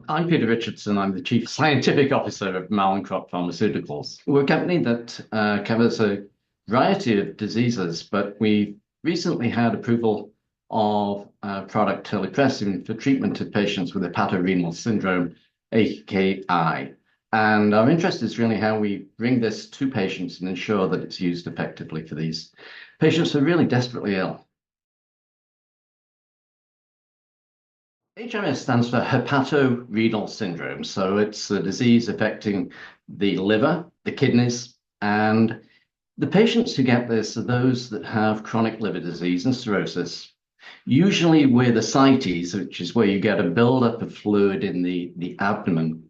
I'm Peter Richardson. I'm the Chief Scientific Officer of Mallinckrodt Pharmaceuticals. We're a company that covers a variety of diseases, but we recently had approval of product Terlipressin for treatment of patients with hepatorenal syndrome, AKI. And our interest is really how we bring this to patients and ensure that it's used effectively for these patients who are really desperately ill. HRS stands for hepatorenal syndrome. So it's a disease affecting the liver, the kidneys, and the patients who get this are those that have chronic liver disease and cirrhosis, usually with ascites, which is where you get a buildup of fluid in the abdomen.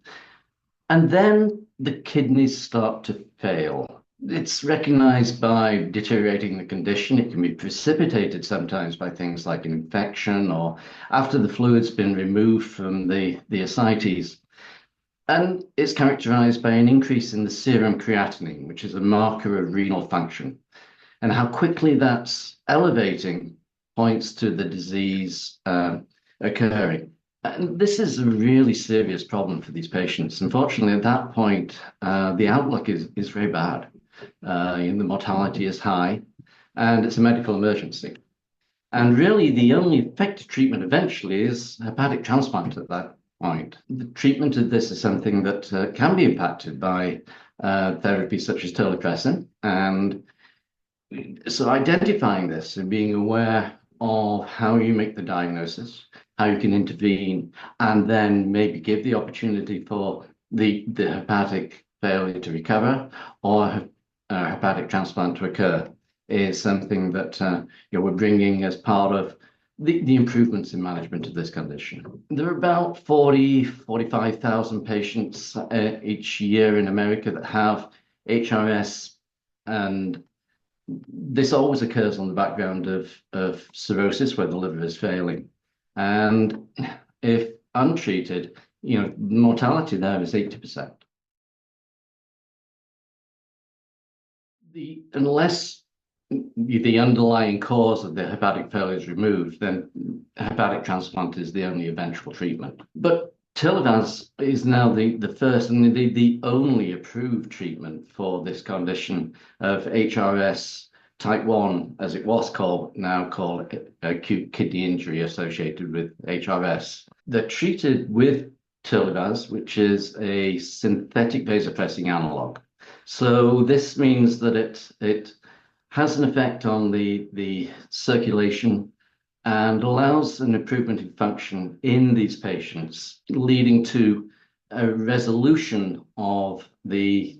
And then the kidneys start to fail. It's recognized by deteriorating the condition. It can be precipitated sometimes by things like an infection or after the fluid's been removed from the ascites. And it's characterized by an increase in the serum creatinine, which is a marker of renal function. And how quickly that's elevating points to the disease occurring. And this is a really serious problem for these patients. Unfortunately, at that point, the outlook is very bad. The mortality is high, and it's a medical emergency. And really, the only effective treatment eventually is hepatic transplant at that point. The treatment of this is something that can be impacted by therapies such as Terlipressin. And so identifying this and being aware of how you make the diagnosis, how you can intervene, and then maybe give the opportunity for the hepatic failure to recover or hepatic transplant to occur is something that we're bringing as part of the improvements in management of this condition. There are about 45,000 patients each year in America that have HRS, and this always occurs on the background of cirrhosis where the liver is failing. And if untreated, mortality there is 80%. Unless the underlying cause of the hepatic failure is removed, then hepatic transplant is the only eventual treatment. But Terlivaz is now the first and indeed the only approved treatment for this condition of HRS type 1, as it was called, now called acute kidney injury associated with HRS. They're treated with Terlivaz, which is a synthetic vasopressin analog. So this means that it has an effect on the circulation and allows an improvement in function in these patients, leading to a resolution of the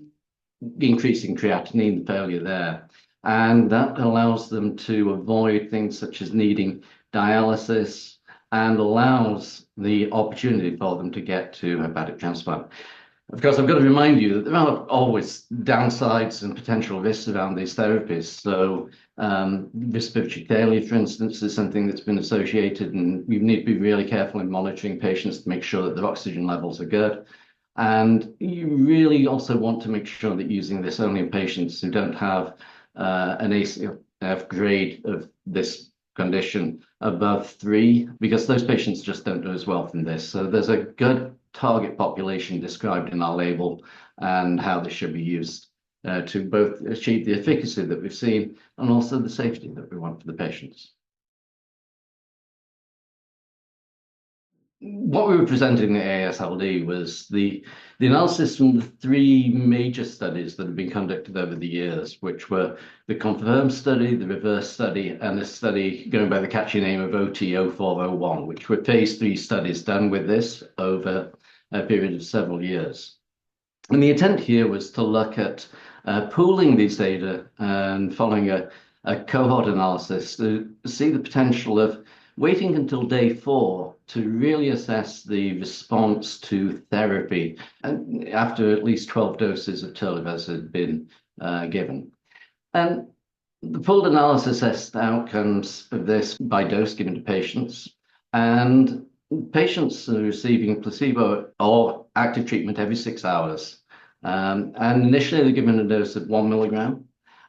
increasing creatinine failure there. And that allows them to avoid things such as needing dialysis and allows the opportunity for them to get to hepatic transplant. Of course, I've got to remind you that there are always downsides and potential risks around these therapies. So respiratory failure, for instance, is something that's been associated, and we need to be really careful in monitoring patients to make sure that their oxygen levels are good. And you really also want to make sure that using this only in patients who don't have an ACF grade of this condition above 3, because those patients just don't do as well from this. So there's a good target population described in our label and how this should be used to both achieve the efficacy that we've seen and also the safety that we want for the patients. What we were presenting at AASLD was the analysis from the 3 major studies that have been conducted over the years, which were the confirmed study, the reverse study, and the study going by the catchy name of OT0401, which were phase 3 studies done with this over a period of several years. And the intent here was to look at pooling these data and following a cohort analysis to see the potential of waiting until day 4 to really assess the response to therapy and after at least 12 doses of Terlivaz had been given. And the pooled analysis assessed outcomes of this by dose given to patients, and patients are receiving placebo or active treatment every 6 hours. And initially they're given a dose of 1 milligram,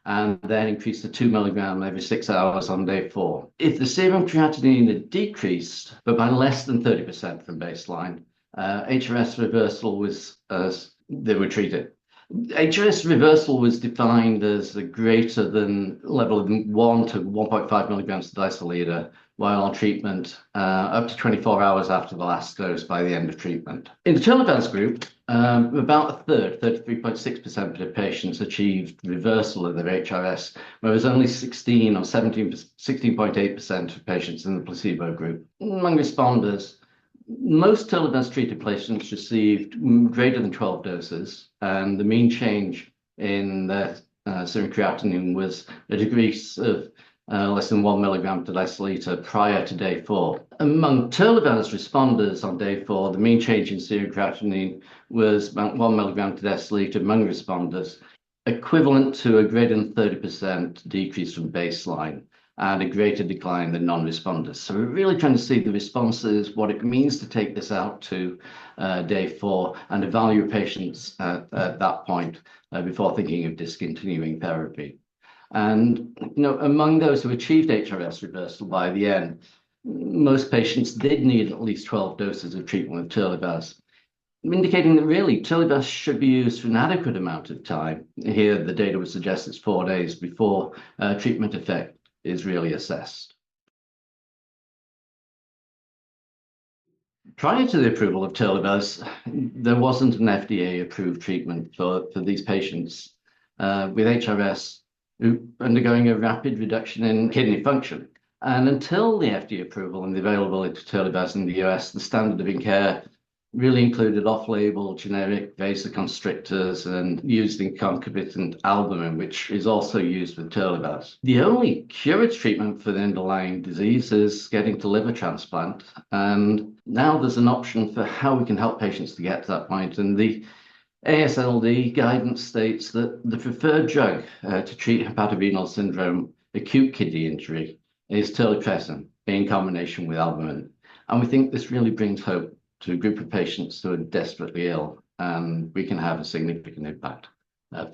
and then increased to 2 milligram every 6 hours on day 4. If the serum creatinine had decreased, but by less than 30% from baseline, HRS reversal was they were treated. HRS reversal was defined as a greater than level of 1 to 1.5 milligrams per deciliter while on treatment up to 24 hours after the last dose by the end of treatment. In the Terlivaz group, about a third, 33.6% of patients achieved reversal of their HRS, whereas only 16 or 16.8% of patients in the placebo group. Among responders, most Terlivaz treated patients received greater than 12 doses, and the mean change in their serum creatinine was a decrease of less than 1 milligram per deciliter prior to day 4. Among Terlivaz responders on day 4, the mean change in serum creatinine was about 1 milligram per deciliter among responders, equivalent to a greater than 30% decrease from baseline and a greater decline than non-responders. So we're really trying to see the responses, what it means to take this out to day 4 and evaluate patients at that point before thinking of discontinuing therapy. And among those who achieved HRS reversal by the end, most patients did need at least 12 doses of treatment with Terlivaz, indicating that really Terlivaz should be used for an adequate amount of time. Here, the data would suggest it's 4 days before treatment effect is really assessed. Prior to the approval of Terlivaz, there wasn't an FDA-approved treatment for these patients with HRS undergoing a rapid reduction in kidney function. And until the FDA approval and the availability of Terlivaz in the US, the standard of care really included off-label generic vasoconstrictors and used in concomitant albumin, which is also used with Terlivaz. The only curative treatment for the underlying disease is getting to liver transplant. And now there's an option for how we can help patients to get to that point. And the AASLD guidance states that the preferred drug to treat hepatorenal syndrome, acute kidney injury, is Terlipressin in combination with albumin. And we think this really brings hope to a group of patients who are desperately ill, and we can have a significant impact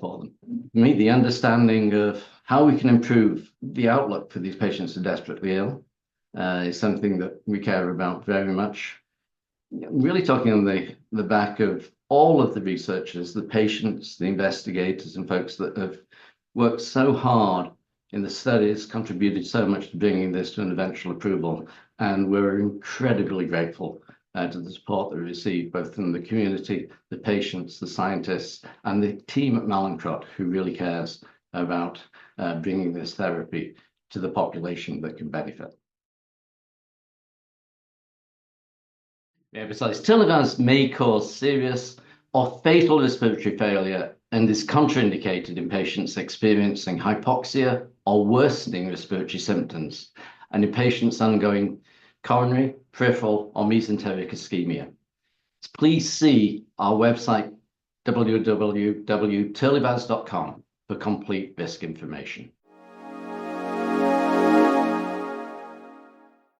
for them. For me, the understanding of how we can improve the outlook for these patients who are desperately ill is something that we care about very much. Really talking on the back of all of the researchers, the patients, the investigators, and folks that have worked so hard in the studies, contributed so much to bringing this to an eventual approval. And we're incredibly grateful to the support that we received, both from the community, the patients, the scientists, and the team at Mallinckrodt, who really cares about bringing this therapy to the population that can benefit. Besides, Terlivaz may cause serious or fatal respiratory failure and is contraindicated in patients experiencing hypoxia or worsening respiratory symptoms, and in patients undergoing coronary, peripheral, or mesenteric ischemia. Please see our website, www.terlivaz.com, for complete risk information.